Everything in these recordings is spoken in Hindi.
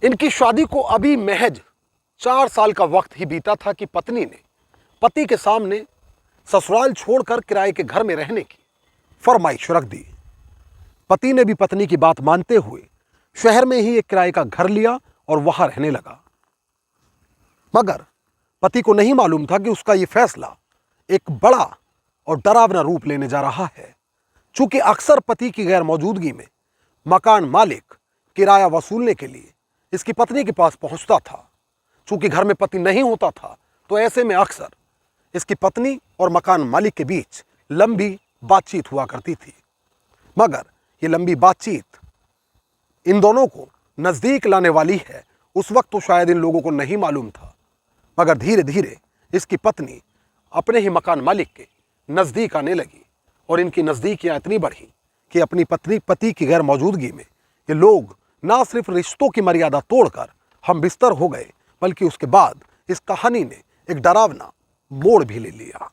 इनकी शादी को अभी महज 4 साल का वक्त ही बीता था कि पत्नी ने पति के सामने ससुराल छोड़कर किराए के घर में रहने की फरमाइश रख दी। पति ने भी पत्नी की बात मानते हुए शहर में ही एक किराए का घर लिया और वहां रहने लगा। मगर पति को नहीं मालूम था कि उसका यह फैसला एक बड़ा और डरावना रूप लेने जा रहा है। चूंकि अक्सर पति की गैर मौजूदगी में मकान मालिक किराया वसूलने के लिए इसकी पत्नी के पास पहुंचता था। चूंकि घर में पति नहीं होता था तो ऐसे में अक्सर इसकी पत्नी और मकान मालिक के बीच लंबी बातचीत हुआ करती थी। मगर ये लंबी बातचीत इन दोनों को नजदीक लाने वाली है, उस वक्त तो शायद इन लोगों को नहीं मालूम था। मगर धीरे धीरे इसकी पत्नी अपने ही मकान मालिक के नजदीक आने लगी और इनकी नजदीकियां इतनी बढ़ी कि अपनी पति की गैर मौजूदगी में ये लोग ना सिर्फ रिश्तों की मर्यादा तोड़कर हम बिस्तर हो गए, बल्कि उसके बाद इस कहानी ने एक डरावना मोड़ भी ले लिया।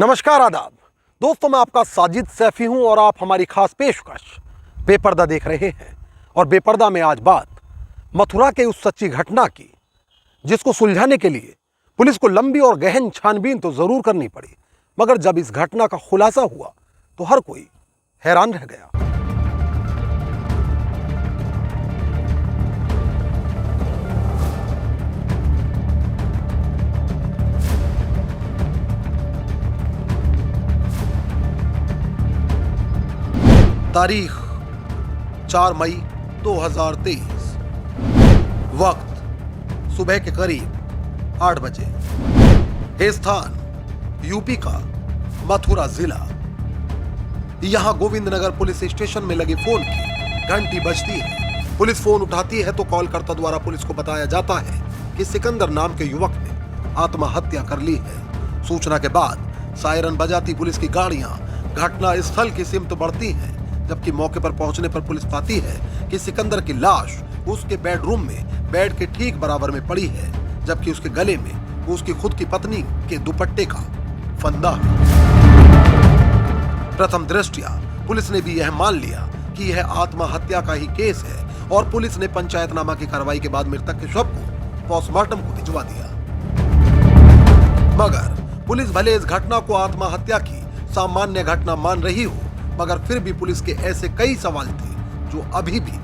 नमस्कार, आदाब दोस्तों, मैं आपका साजिद सैफी हूं और आप हमारी खास पेशकश बेपर्दा देख रहे हैं। और बेपर्दा में आज बात मथुरा के उस सच्ची घटना की जिसको सुलझाने के लिए पुलिस को लंबी और गहन छानबीन तो जरूर करनी पड़ी, मगर जब इस घटना का खुलासा हुआ तो हर कोई हैरान रह गया। तारीख 4 मई 2023, वक्त सुबह के करीब 8 बजे। ये स्थान यूपी का मथुरा जिला। यहां गोविंदनगर पुलिस स्टेशन में लगे फोन की घंटी बजती है। पुलिस फोन उठाती है तो कॉलकर्ता द्वारा पुलिस को बताया जाता है कि सिकंदर नाम के युवक ने आत्महत्या कर ली है। सूचना के बाद सायरन बजाती पुलिस की गाड़ियां घटना स्थल की सिमत बढ़ती हैं, जबकि मौके पर पहुंचने पर पुलिस पाती है कि सिकंदर की लाश उसके बेडरूम में बेड के ठीक बराबर में पड़ी है, जबकि उसके गले में उसकी खुद की पत्नी के दुपट्टे का फंदा है। प्रथम दृष्टया पुलिस ने भी यह मान लिया कि यह आत्महत्या का ही केस है और पुलिस ने पंचायतनामा की कार्रवाई के बाद मृतक के शव को पोस्टमार्टम को भिजवा दिया। मगर पुलिस भले इस घटना को आत्महत्या की सामान्य घटना मान रही हो, मगर फिर भी पुलिस के ऐसे कई सवाल थे जो अभी भी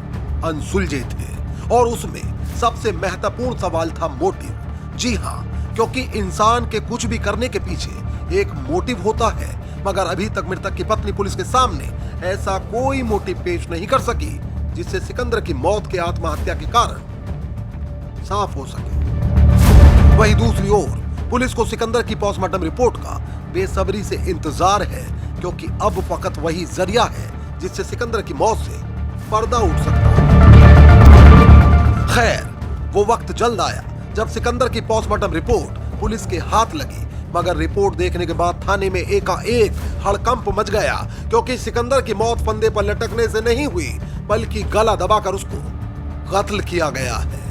अनसुलझे थे। और उसमें सबसे महत्वपूर्ण सवाल था मोटिव। जी हाँ, क्योंकि इंसान के कुछ भी करने के पीछे एक मोटिव होता है, मगर अभी तक मृतक की पत्नी पुलिस के सामने ऐसा कोई मोटिव पेश नहीं कर सकी जिससे सिकंदर की मौत के आत्महत्या के कारण साफ हो सके। वहीं दूसरी ओर पुलिस को सिकंदर की पोस्टमार्टम रिपोर्ट का बेसब्री से इंतजार है, क्योंकि अब फकत वही जरिया है जिससे सिकंदर की मौत से पर्दा उठ सकता है। खैर, वो वक्त जल्द आया जब सिकंदर की पोस्टमार्टम रिपोर्ट पुलिस के हाथ लगी, मगर रिपोर्ट देखने के बाद थाने में एकाएक हड़कंप मच गया, क्योंकि सिकंदर की मौत फंदे पर लटकने से नहीं हुई, बल्कि गला दबाकर उसको कत्ल किया गया है।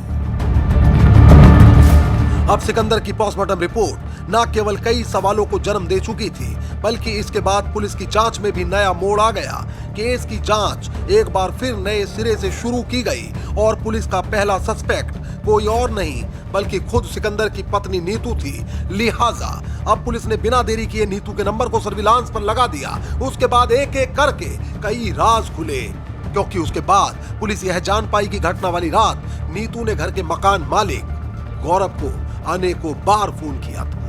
अब सिकंदर की पोस्टमार्टम रिपोर्ट न केवल कई सवालों को जन्म दे चुकी थी, बल्कि इसके बाद पुलिस की जांच में भी नया मोड़ आ गया। केस की जांच एक बार फिर नए सिरे से शुरू की गई और पुलिस का पहला सस्पेक्ट कोई और नहीं बल्कि खुद सिकंदर की पत्नी नीतू थी। लिहाजा अब पुलिस ने बिना देरी किए नीतू के नंबर को सर्विलांस पर लगा दिया। उसके बाद एक एक करके कई राज खुले, क्योंकि उसके बाद पुलिस यह जान पाई कि घटना वाली रात नीतू ने घर के मकान मालिक गौरव को अनेकों बार फोन किया था।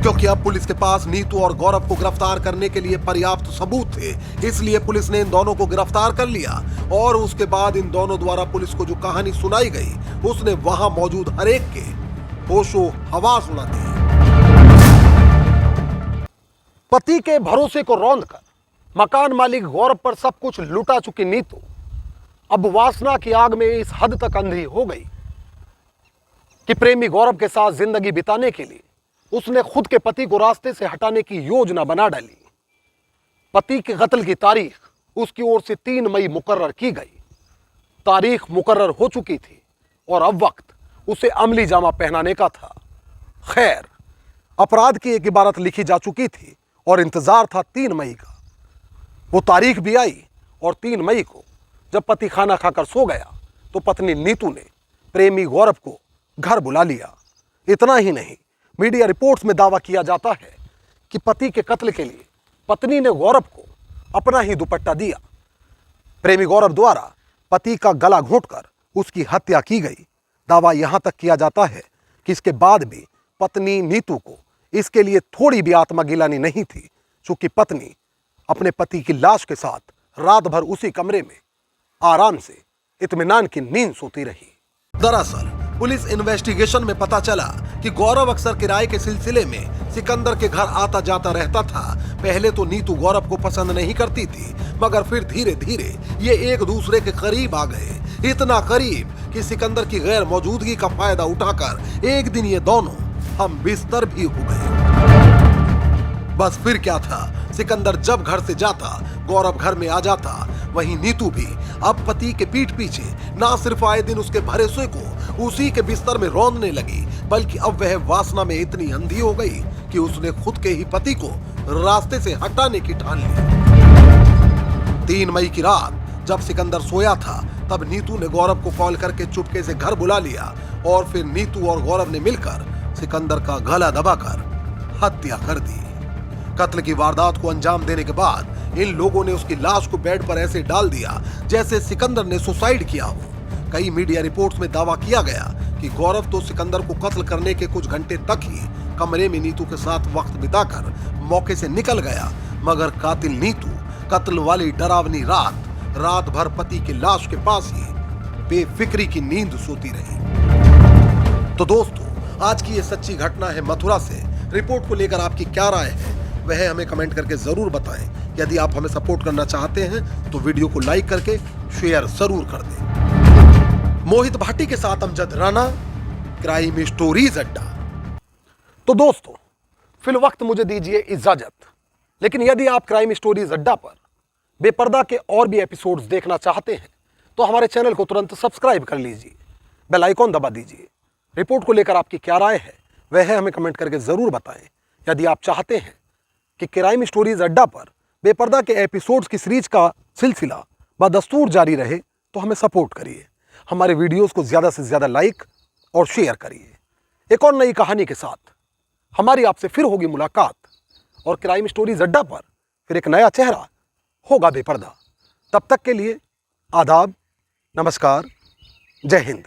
क्योंकि अब पुलिस के पास नीतू और गौरव को गिरफ्तार करने के लिए पर्याप्त सबूत थे, इसलिए पुलिस ने इन दोनों को गिरफ्तार कर लिया। और उसके बाद इन दोनों द्वारा पुलिस को जो कहानी सुनाई गई, उसने वहां मौजूद हर एक के होशो हवास उड़ा दिए। पति के भरोसे को रौंदकर मकान मालिक गौरव पर सब कुछ लुटा चुकी नीतू अब वासना की आग में इस हद तक अंधी हो गई कि प्रेमी गौरव के साथ जिंदगी बिताने के लिए उसने खुद के पति को रास्ते से हटाने की योजना बना डाली। पति के कत्ल की तारीख उसकी ओर से 3 मई मुकर्रर की गई। तारीख मुकर्रर हो चुकी थी और अब वक्त उसे अमली जामा पहनाने का था। खैर, अपराध की एक इबारत लिखी जा चुकी थी और इंतजार था 3 मई का, वो तारीख भी आई और 3 मई को जब पति खाना खाकर सो गया तो पत्नी नीतू ने प्रेमी गौरव को घर बुला लिया। इतना ही नहीं, मीडिया रिपोर्ट्स में दावा किया जाता है कि पति के कत्ल के लिए पत्नी ने गौरव को अपना ही दुपट्टा दिया। प्रेमी गौरव द्वारा पति का गला घोंटकर उसकी हत्या की गई। दावा यहां तक किया जाता है कि इसके बाद भी पत्नी नीतू को इसके लिए थोड़ी भी आत्मगिलानी नहीं थी, चूंकि पत्नी अपने पति की लाश के साथ रात भर उसी कमरे में आराम से इत्मीनान की नींद सोती रही। दरअसल पुलिस इन्वेस्टिगेशन में पता चला कि गौरव अक्सर किराए के सिलसिले में सिकंदर के घर आता जाता रहता था। पहले तो नीतू गौरव को पसंद नहीं करती थी, मगर फिर धीरे धीरे ये एक दूसरे के करीब आ गए। इतना करीब कि सिकंदर की गैर मौजूदगी का फायदा उठाकर एक दिन ये दोनों हम बिस्तर भी हो गए। बस फिर क्या था, सिकंदर जब घर से जाता गौरव घर में आ जाता। वहीं नीतू भी अब पति के पीठ पीछे ना सिर्फ आए दिन उसके भरोसे को उसी के बिस्तर में रौंदने लगी, बल्कि अब वह वासना में इतनी अंधी हो गई कि उसने खुद के ही पति को रास्ते से हटाने की ठान ली। 3 मई की रात जब सिकंदर सोया था तब नीतू ने गौरव को कॉल करके चुपके से घर बुला लिया और फिर नीतू और गौरव ने मिलकर सिकंदर का गला दबाकर हत्या कर दी। कत्ल की वारदात को अंजाम देने के बाद इन लोगों ने उसकी लाश को बेड पर ऐसे डाल दिया जैसे सिकंदर ने सुसाइड किया हो। कई मीडिया रिपोर्ट्स में दावा किया गया कि गौरव तो सिकंदर को कत्ल करने के कुछ घंटे तक ही कमरे में नीतू के साथ वक्त बिताकर मौके से निकल गया, मगर कातिल नीतू कत्ल वाली डरावनी रात भर पति की लाश के पास ही बेफिक्री की नींद सोती रही। तो दोस्तों, आज की ये सच्ची घटना है मथुरा से। रिपोर्ट को लेकर आपकी क्या राय है वह हमें कमेंट करके जरूर बताएं। यदि आप हमें सपोर्ट करना चाहते हैं तो वीडियो को लाइक करके शेयर जरूर कर दें। मोहित भाटी के साथ अमजद राणा, क्राइम स्टोरीज अड्डा। तो दोस्तों, फिल वक्त मुझे दीजिए इजाजत, लेकिन यदि आप क्राइम स्टोरीज अड्डा पर बेपर्दा के और भी एपिसोड्स देखना चाहते हैं तो हमारे चैनल को तुरंत सब्सक्राइब कर लीजिए, बेल आइकॉन दबा दीजिए। रिपोर्ट को लेकर आपकी क्या राय है वह हमें कमेंट करके जरूर बताएं। यदि आप चाहते हैं कि क्राइम स्टोरीज अड्डा पर बेपर्दा के एपिसोड्स की सीरीज का सिलसिला बदस्तूर जारी रहे तो हमें सपोर्ट करिए, हमारे वीडियोस को ज़्यादा से ज़्यादा लाइक और शेयर करिए। एक और नई कहानी के साथ हमारी आपसे फिर होगी मुलाकात और क्राइम स्टोरीज अड्डा पर फिर एक नया चेहरा होगा बेपर्दा। तब तक के लिए आदाब, नमस्कार, जय हिंद।